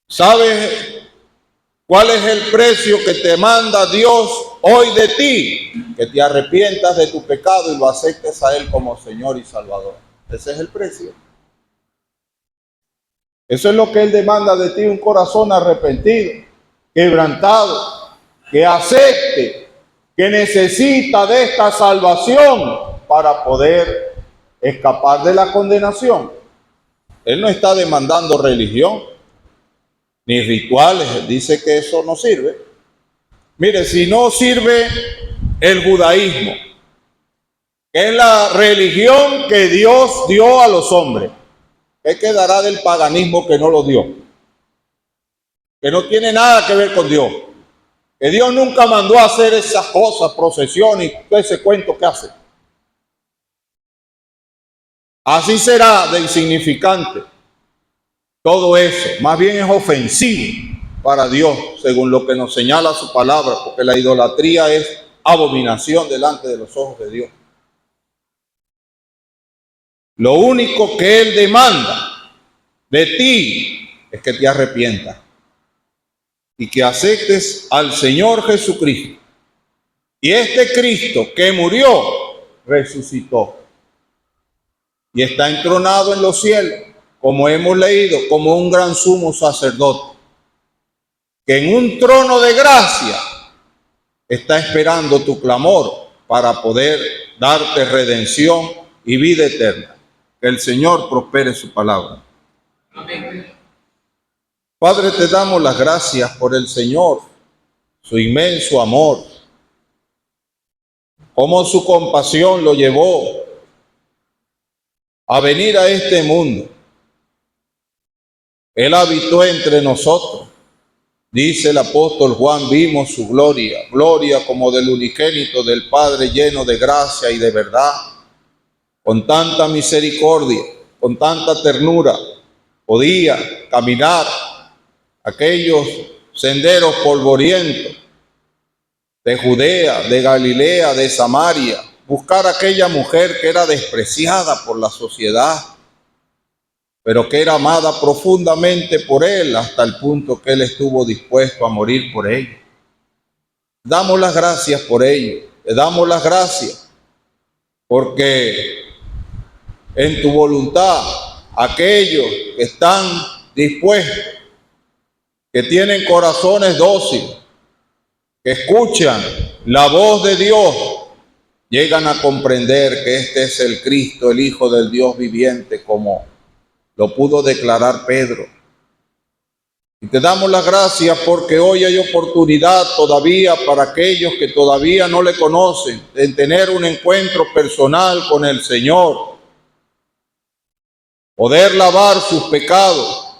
¿Sabes cuál es el precio que te manda Dios hoy de ti? Que te arrepientas de tu pecado y lo aceptes a Él como Señor y Salvador. Ese es el precio. Eso es lo que Él demanda de ti, un corazón arrepentido, quebrantado, que acepte, que necesita de esta salvación para poder escapar de la condenación. Él no está demandando religión, ni rituales. Dice que eso no sirve. Mire, si no sirve el judaísmo, que es la religión que Dios dio a los hombres, ¿qué quedará del paganismo que no lo dio? Que no tiene nada que ver con Dios. Que Dios nunca mandó a hacer esas cosas, procesiones y todo ese cuento que hace. Así será de insignificante todo eso. Más bien es ofensivo para Dios, según lo que nos señala su palabra, porque la idolatría es abominación delante de los ojos de Dios. Lo único que Él demanda de ti es que te arrepientas y que aceptes al Señor Jesucristo. Y este Cristo que murió, resucitó y está entronado en los cielos, como hemos leído, como un gran sumo sacerdote, que en un trono de gracia está esperando tu clamor para poder darte redención y vida eterna. Que el Señor prospere su palabra. Amén. Padre, te damos las gracias por el Señor, su inmenso amor, cómo su compasión lo llevó a venir a este mundo. Él habitó entre nosotros. Dice el apóstol Juan, vimos su gloria, gloria como del unigénito del Padre, lleno de gracia y de verdad. Con tanta misericordia, con tanta ternura, podía caminar aquellos senderos polvorientos de Judea, de Galilea, de Samaria, buscar a aquella mujer que era despreciada por la sociedad, pero que era amada profundamente por Él, hasta el punto que Él estuvo dispuesto a morir por ella. Damos las gracias por ello. te damos las gracias porque en tu voluntad aquellos que están dispuestos, que tienen corazones dóciles, que escuchan la voz de Dios, llegan a comprender que este es el Cristo, el Hijo del Dios viviente, como lo pudo declarar Pedro. Y te damos las gracias porque hoy hay oportunidad todavía para aquellos que todavía no le conocen, de tener un encuentro personal con el Señor, poder lavar sus pecados,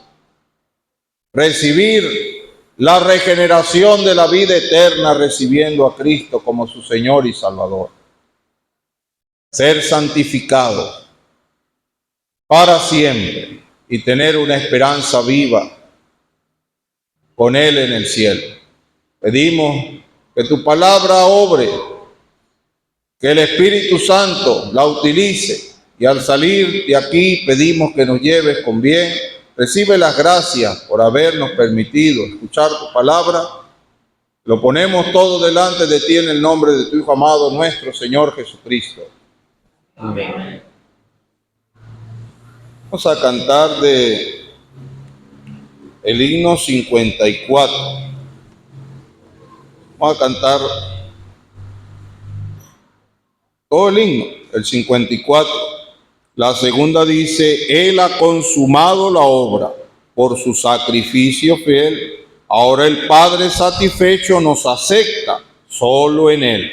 recibir la regeneración de la vida eterna recibiendo a Cristo como su Señor y Salvador. Ser santificados para siempre y tener una esperanza viva con Él en el cielo. Pedimos que tu palabra obre, que el Espíritu Santo la utilice y al salir de aquí pedimos que nos lleves con bien. Recibe las gracias por habernos permitido escuchar tu palabra. Lo ponemos todo delante de ti en el nombre de tu Hijo amado, nuestro Señor Jesucristo. Amén. Vamos a cantar de el himno 54. Vamos a cantar todo el himno, el 54. La segunda dice: Él ha consumado la obra por su sacrificio fiel. Ahora el Padre satisfecho nos acepta solo en Él.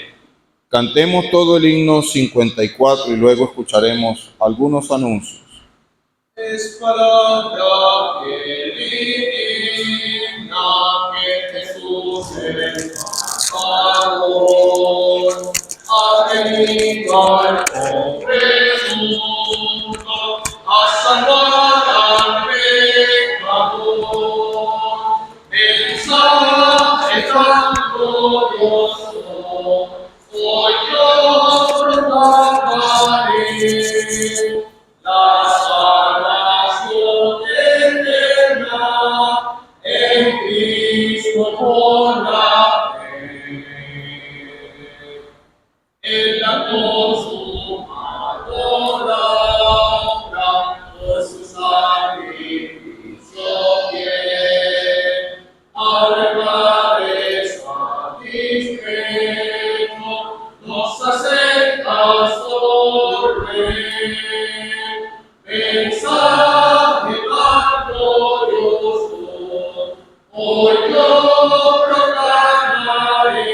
Cantemos todo el himno 54 y luego escucharemos algunos anuncios. Es palabra que digna que Jesús el Salvador ha venido al hombre mundo a salvar al pecador. Mensaje tan glorioso, hoy yo proclamaré. La salvación eterna en Cristo por la fe. Él la consumado la obra por su sacrificio fiel. Al Padre satisfecho nos acepta sobre mensaje tan glorioso, hoy yo proclamaré.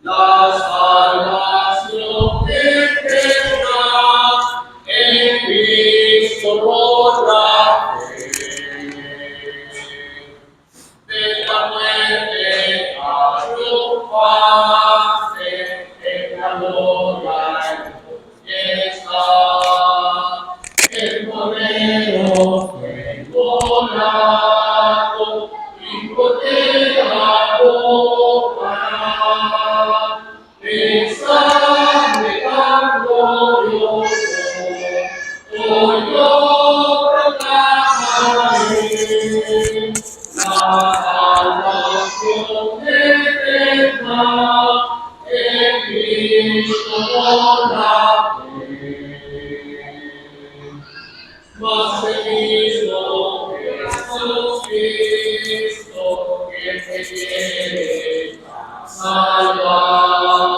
La salvación eterna en Cristo por la fe. De la muerte a triunfante, en la gloria está. El Cordero fue inmolado y por ella abocará. Mensaje tan glorioso, hoy yo proclamaré. La salvación eterna en Cristo por la fe. Mas Cristo, Jesucristo, que te quiere salvar,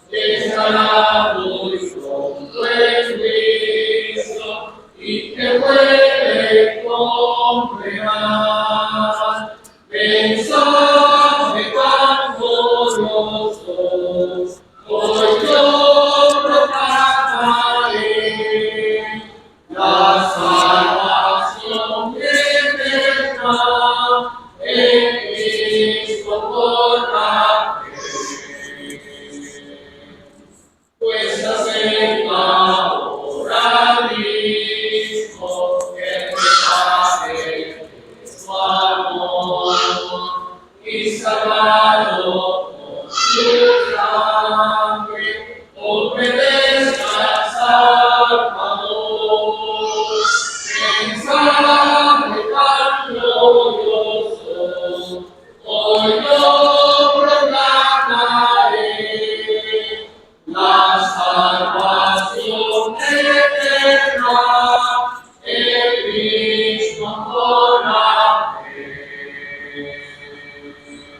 estará muy pronto en Cristo y te puede completar. Mensaje tan glorioso,